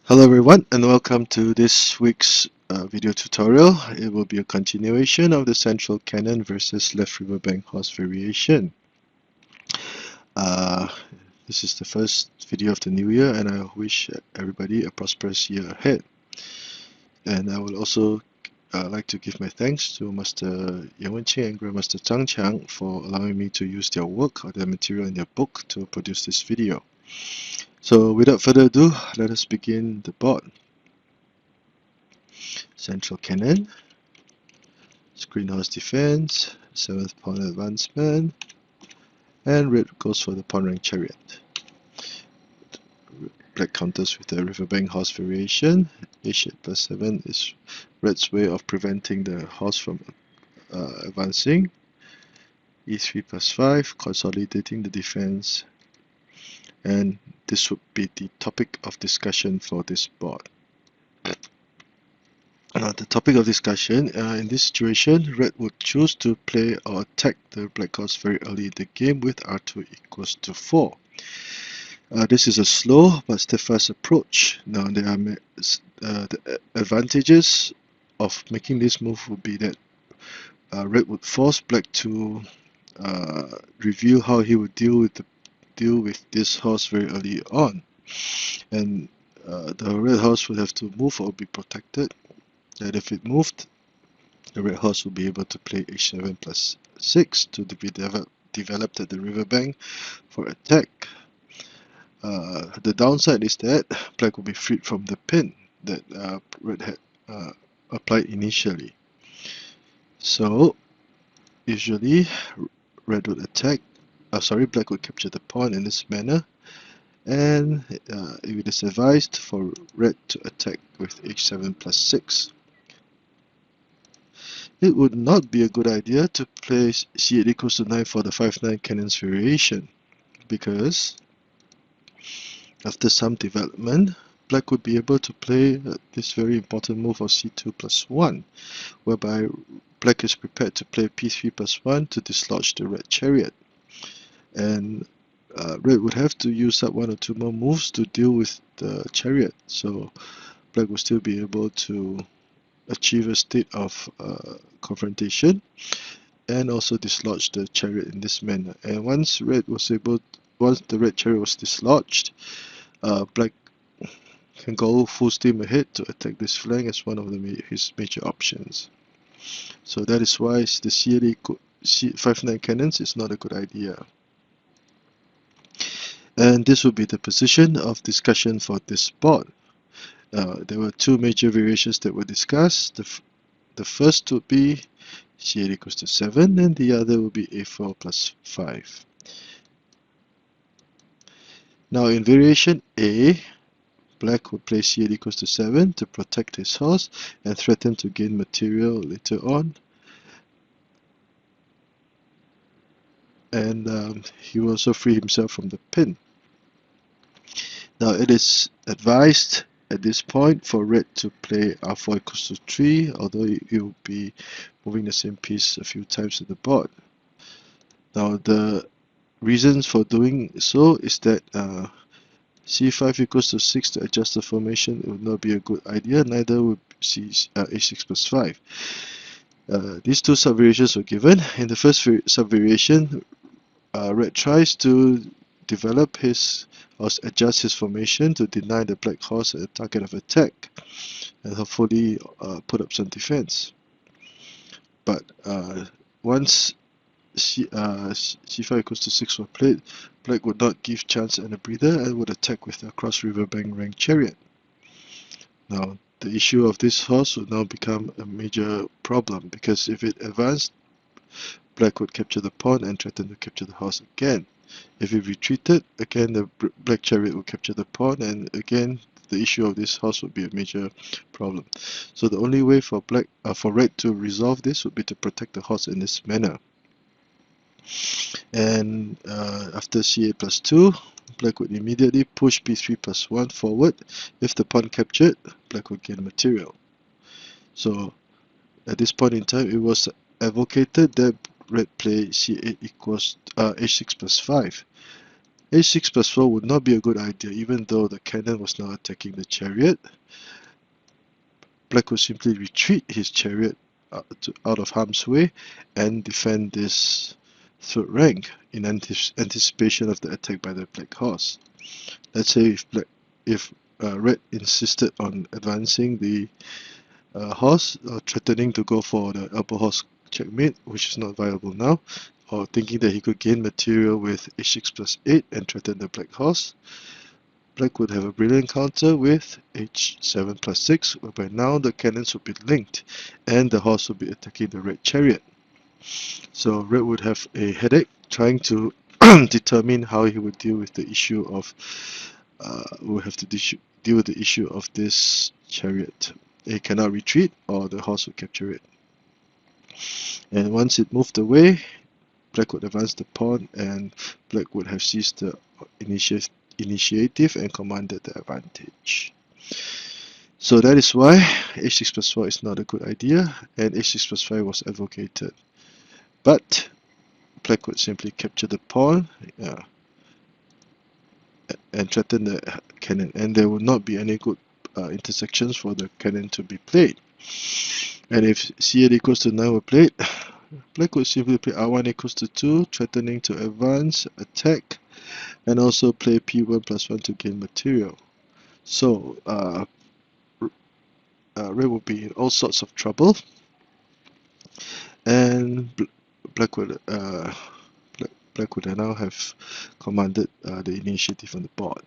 Hello everyone and welcome to this week's video tutorial. It will be a continuation of the central cannon versus left riverbank horse variation. Uh, this is the first video of the new year and I wish everybody a prosperous year ahead. And I would also like to give my thanks to Master Xiangqi and Grandmaster Xiangqi for allowing me to use their work or their material in their book to produce this video. So without further ado, let us begin the board. Central cannon, screen horse defense, 7th pawn advancement, and red goes for the pawn rank chariot. Black counters with the riverbank horse variation. h8 plus 7 is red's way of preventing the horse from advancing. e3 plus 5, consolidating the defense. And this would be the topic of discussion for this board. Now, the topic of discussion, in this situation, red would choose to play or attack the black horse very early in the game with r2 equals to 4. This is a slow but steadfast approach. Now, there are the advantages of making this move would be that red would force black to reveal how he would deal with this horse very early on, and the red horse would have to move or be protected. And if it moved, the red horse will be able to play h7 plus 6 to be developed at the riverbank for attack. The downside is that black will be freed from the pin that red had applied initially. So usually red would attack, black would capture the pawn in this manner, and it is advised for red to attack with h7 plus 6. It would not be a good idea to play c8 equals to 9 for the 5-9 cannons variation, because after some development, black would be able to play this very important move of c2 plus 1, whereby black is prepared to play p3 plus 1 to dislodge the red chariot. And red would have to use up 1 or 2 more moves to deal with the chariot, so black will still be able to achieve a state of confrontation and also dislodge the chariot in this manner. And once the red chariot was dislodged, black can go full steam ahead to attack this flank as one of his major options. So that is why the c5-9 cannons is not a good idea. And this will be the position of discussion for this board. There were two major variations that were discussed. The first would be c8 equals to 7, and the other would be a4 plus 5. Now in variation A, black would play c8 equals to 7 to protect his horse and threaten to gain material later on. And he will also free himself from the pin. Now it is advised at this point for red to play r4 equals to 3, although it will be moving the same piece a few times to the board. Now the reasons for doing so is that c5 equals to 6 to adjust the formation would not be a good idea, neither would h6 plus 5. These two subvariations were given. In the first subvariation, red tries to develop or adjust his formation to deny the black horse a target of attack and hopefully put up some defense. But once c5 equals to 6 were played, black would not give chance and a breather and would attack with a cross riverbank rank chariot. Now the issue of this horse would now become a major problem, because if it advanced, black would capture the pawn and threaten to capture the horse again. If it retreated, again the black chariot would capture the pawn, and again the issue of this horse would be a major problem. So the only way for red to resolve this would be to protect the horse in this manner. And after c8 plus 2, black would immediately push b3 plus 1 forward. If the pawn captured, black would gain material. So at this point in time, it was advocated that red play c8 equals h6 plus 5. h6 plus 4 would not be a good idea, even though the cannon was now attacking the chariot. Black would simply retreat his chariot out of harm's way and defend this third rank in anticipation of the attack by the black horse. Let's say if red insisted on advancing the horse, threatening to go for the elbow horse checkmate, which is not viable now, or thinking that he could gain material with h6 plus 8 and threaten the black horse, Black would have a brilliant counter with h7 plus 6, whereby now the cannons would be linked and the horse would be attacking the red chariot. So red would have a headache trying to determine how he would deal with the issue of will have to deal with the issue of this chariot. It cannot retreat or the horse would capture it. And once it moved away, Black would advance the pawn and Black would have seized the initiative and commanded the advantage. So that is why h6 plus 4 is not a good idea and h6 plus 5 was advocated. But Black would simply capture the pawn and threaten the cannon, and there would not be any good intersections for the cannon to be played. And if c8 equals to 9 were played, Black would simply play r1 equals to 2, threatening to advance, attack, and also play p1 plus 1 to gain material. So red would be in all sorts of trouble, and Black would now have commanded the initiative on the board.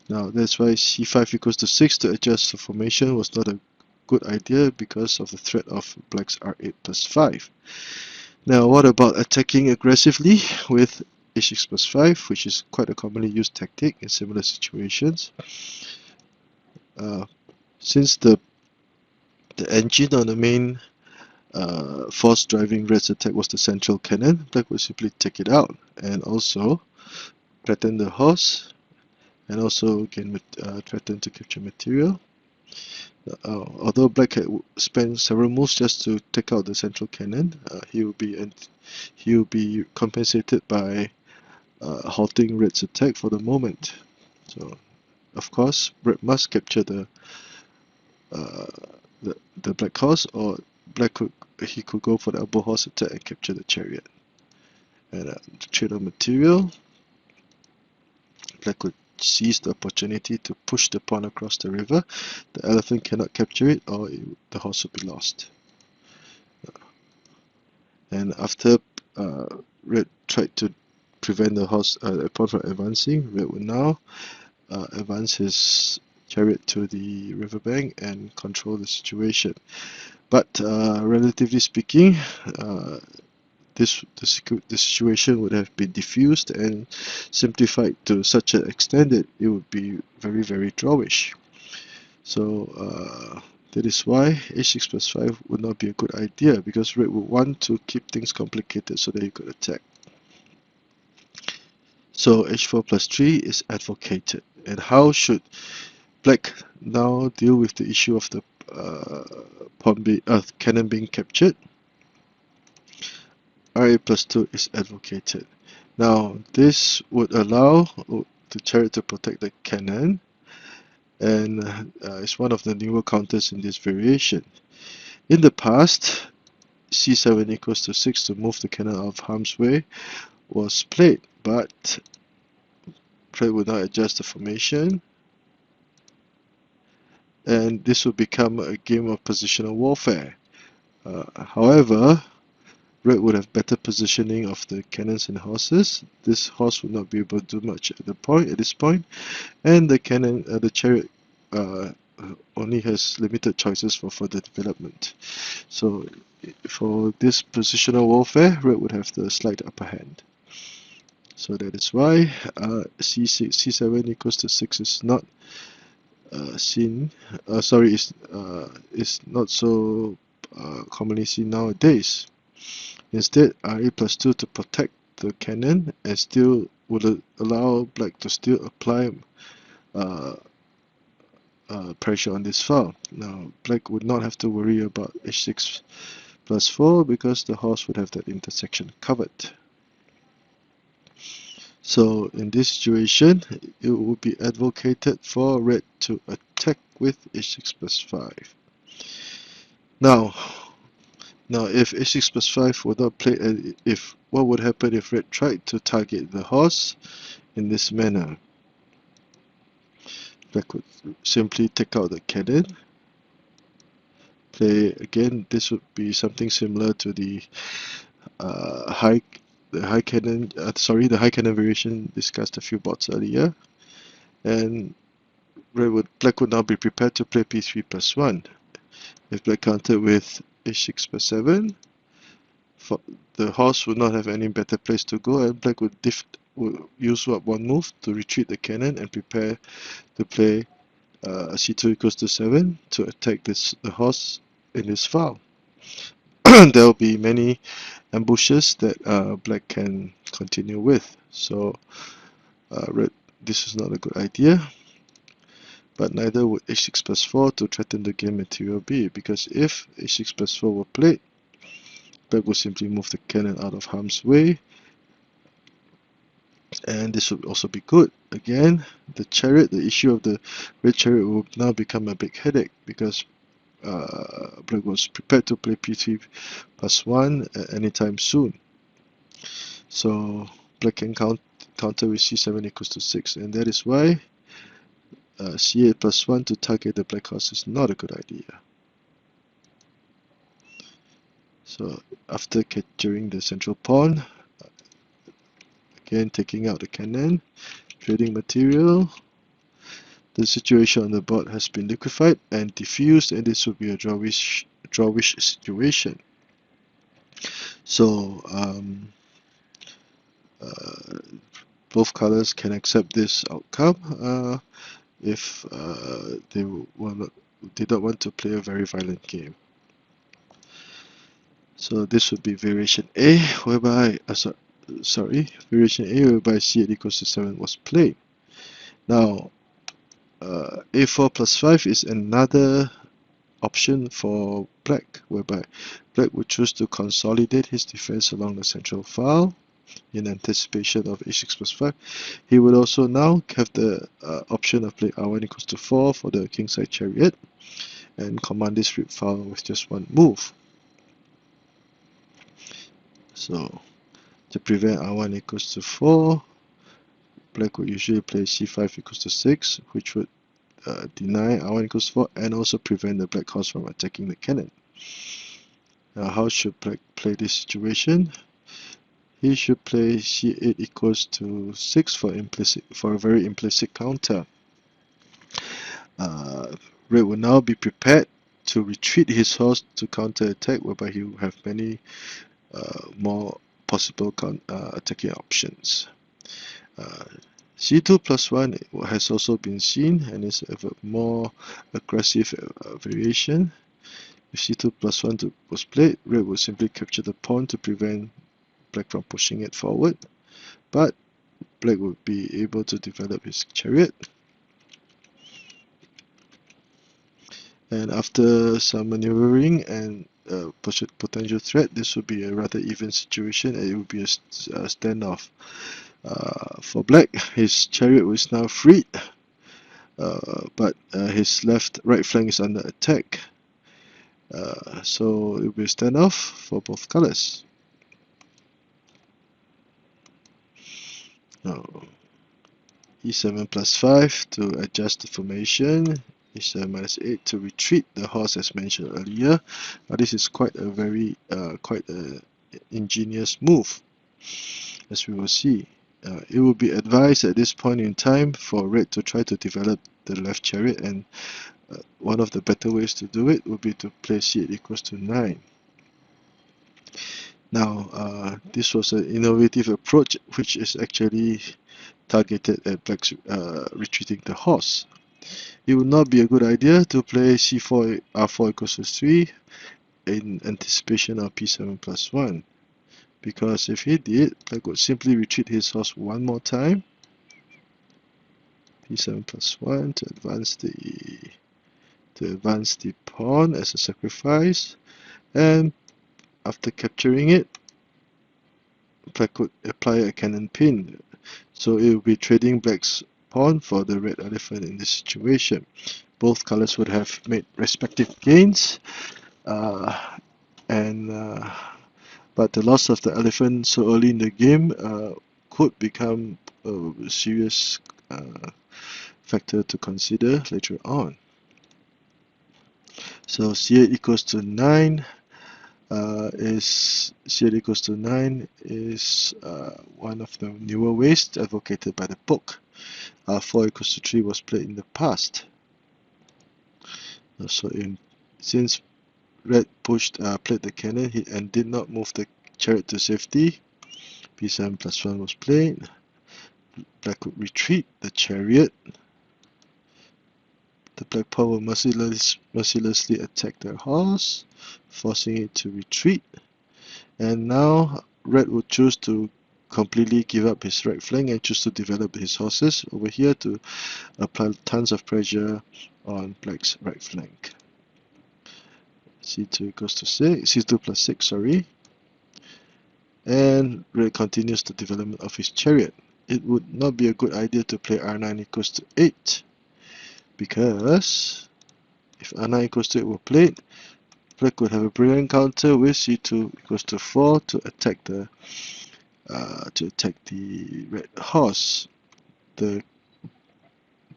Now that's why c5 equals to 6 to adjust the formation was not a good idea because of the threat of Black's r8 plus 5. Now what about attacking aggressively with h6 plus 5, which is quite a commonly used tactic in similar situations. Since the engine on the main force driving red's attack was the central cannon, Black would simply take it out and also threaten the horse and also again threaten to capture material. Although Black had spent several moves just to take out the central cannon, he will be compensated by halting red's attack for the moment. So, of course, red must capture the black horse, or he could go for the elbow horse attack and capture the chariot. And to trade on material, Black would seize the opportunity to push the pawn across the river. The elephant cannot capture it, or the horse will be lost. And after red tried to prevent the pawn from advancing, red would now advance his chariot to the riverbank and control the situation. But relatively speaking, the situation would have been diffused and simplified to such an extent that it would be very, very drawish. So that is why h6 plus 5 would not be a good idea, because red would want to keep things complicated so that he could attack. So h4 plus 3 is advocated. And how should Black now deal with the issue of the cannon being captured? r8 plus 2 is advocated. Now this would allow the chariot to protect the cannon, and it's one of the newer counters in this variation. In the past, c7 equals to 6 to move the cannon out of harm's way was played, but Black would not adjust the formation, and this would become a game of positional warfare. However, red would have better positioning of the cannons and horses. This horse would not be able to do much at this point, and the chariot only has limited choices for further development. So for this positional warfare, red would have the slight upper hand. So that is why c7 equals to 6 is not is not so commonly seen nowadays. Instead, r8 plus 2 to protect the cannon and still would allow Black to still apply pressure on this file. Now, Black would not have to worry about h6 plus 4 because the horse would have that intersection covered. So in this situation, it would be advocated for red to attack with h6 plus 5. Now, if h6 plus 5 were not played, what would happen if red tried to target the horse in this manner? Black would simply take out the cannon, play again. This would be something similar to the high cannon. The high cannon variation discussed a few bots earlier, and black would now be prepared to play p3 plus 1. If black countered with h6 plus 7, the horse would not have any better place to go, and black would use one move to retreat the cannon and prepare to play c2 equals to 7 to attack the horse in this file. There will be many ambushes that black can continue with. So red, this is not a good idea. But neither would h6 plus 4 to threaten the game material B, because if h6 plus 4 were played, black would simply move the cannon out of harm's way, and this would also be good. Again, the issue of the red chariot will now become a big headache, because black was prepared to play p3 plus 1 at any time soon. So black can counter with c7 equals to 6, and that is why c8 plus 1 to target the black horse is not a good idea. So after capturing the central pawn, again taking out the cannon, trading material, the situation on the board has been liquefied and diffused, and this would be a drawish situation. So both colors can accept this outcome if they don't want to play a very violent game. So this would be variation A, whereby variation A whereby c8 equals to 7 was played. Now a4 plus 5 is another option for black, whereby black would choose to consolidate his defense along the central file in anticipation of h6 plus 5. He would also now have the option of play r1 equals to 4 for the kingside chariot and command this strip file with just one move. So to prevent r1 equals to 4, black would usually play c5 equals to 6, which would deny r1 equals 4 and also prevent the black horse from attacking the cannon. Now how should black play this situation? He should play c8 equals to 6 for a very implicit counter. Red will now be prepared to retreat his horse to counter attack, whereby he will have many more possible attacking options. c2 plus 1 has also been seen and is a more aggressive variation. If c2 plus 1 was played, red would simply capture the pawn to prevent black from pushing it forward, but black would be able to develop his chariot. And after some maneuvering and potential threat, this would be a rather even situation, and it would be a standoff. For black, his chariot was now freed, but his right flank is under attack. So it will be a standoff for both colors. Now, e7 plus 5 to adjust the formation, e7 minus 8 to retreat the horse as mentioned earlier. Now this is quite a ingenious move, as we will see. It would be advised at this point in time for red to try to develop the left chariot, and one of the better ways to do it would be to play c8 equals to 9. Now this was an innovative approach which is actually targeted at black's retreating the horse. It would not be a good idea to play c4 r4 equals to 3 in anticipation of p7 plus 1, because if he did, black would simply retreat his horse one more time, p7 plus 1 to advance the pawn as a sacrifice, and after capturing it, black could apply a cannon pin. So it will be trading black's pawn for the red elephant in this situation. Both colors would have made respective gains, and but the loss of the elephant so early in the game could become a serious factor to consider later on. So c8 equals to 9 is one of the newer ways advocated by the book. 4 equals to 3 was played in the past. So since red played the cannon and did not move the chariot to safety, b7 plus 1 was played. Black could retreat the chariot. The black pawn will mercilessly attack their horse, forcing it to retreat. And now red would choose to completely give up his right flank and choose to develop his horses over here to apply tons of pressure on black's right flank. c2 equals to 6, c2 plus 6, sorry. And red continues the development of his chariot. It would not be a good idea to play r9 equals to 8, because if r9 equals to 8 were played, black would have a brilliant counter with c2 equals to 4 to attack the red horse.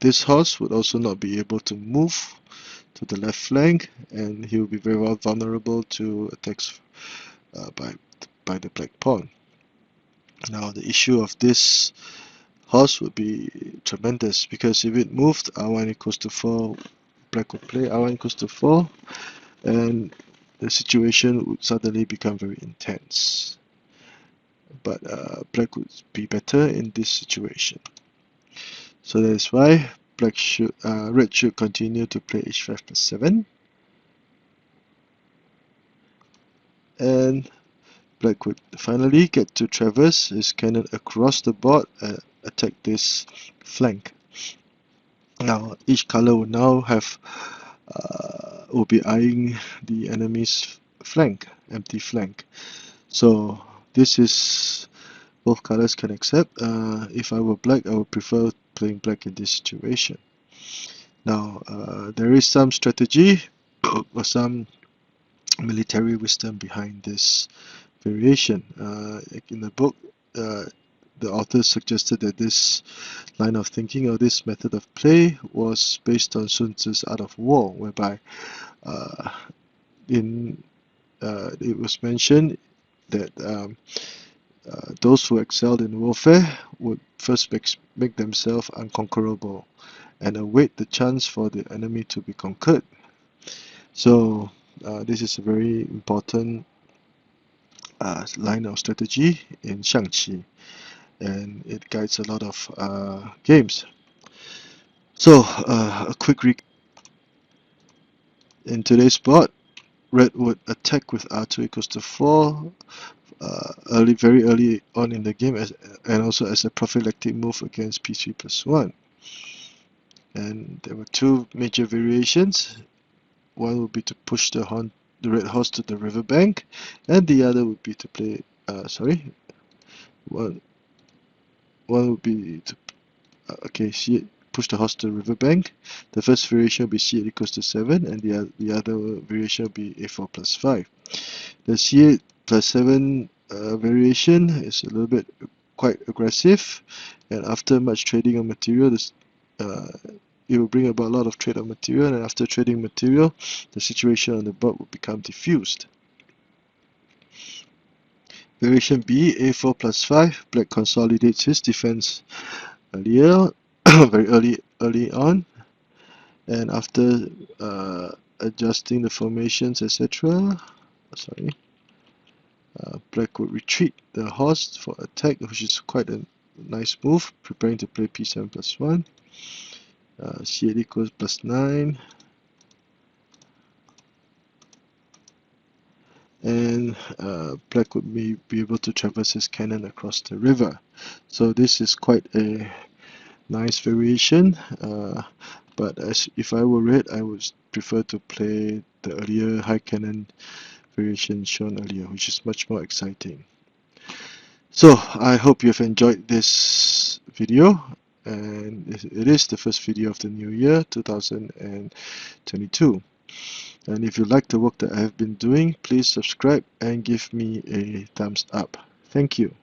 This horse would also not be able to move to the left flank, and he will be very well vulnerable to attacks by the black pawn. Now the issue of this horse would be tremendous, because if it moved r1 equals to 4, black would play r1 equals to 4, and the situation would suddenly become very intense. But black would be better in this situation. So that is why red should continue to play h5 plus 7. And black would finally get to traverse his cannon across the board and attack this flank. Now each color will now will be eyeing the enemy's flank, empty flank. So this is both colors can accept. If I were black, I would prefer playing black in this situation. Now there is some strategy or some military wisdom behind this variation. In the book, the author suggested that this line of thinking or this method of play was based on Sun Tzu's Art of War, whereby it was mentioned that those who excelled in warfare would first make themselves unconquerable and await the chance for the enemy to be conquered. So this is a very important line of strategy in Xiangqi, and it guides a lot of games. So a quick recap. In today's board, red would attack with r2 equals to 4 very early on in the game, and also as a prophylactic move against p3 plus 1. And there were two major variations. One would be to push the red horse to the riverbank, and the other would be to play one would be to push the horse to the riverbank. The first variation will be c8 equals to 7, and the other variation will be a4 plus 5. The c8 plus 7 variation is a little bit quite aggressive, and after much trading of material, it will bring about a lot of trade of material, and after trading material, the situation on the board will become diffused. Variation B, a4 plus 5, black consolidates his defense earlier, very early on, and after adjusting the formations, etc. Black would retreat the horse for attack, which is quite a nice move, preparing to play p7 plus 1. c8 equals plus 9, and black would be able to traverse his cannon across the river. So this is quite a nice variation, but if I were red, I would prefer to play the earlier high cannon variation shown earlier, which is much more exciting. So I hope you've enjoyed this video, and it is the first video of the new year 2022. And if you like the work that I have been doing, please subscribe and give me a thumbs up. Thank you.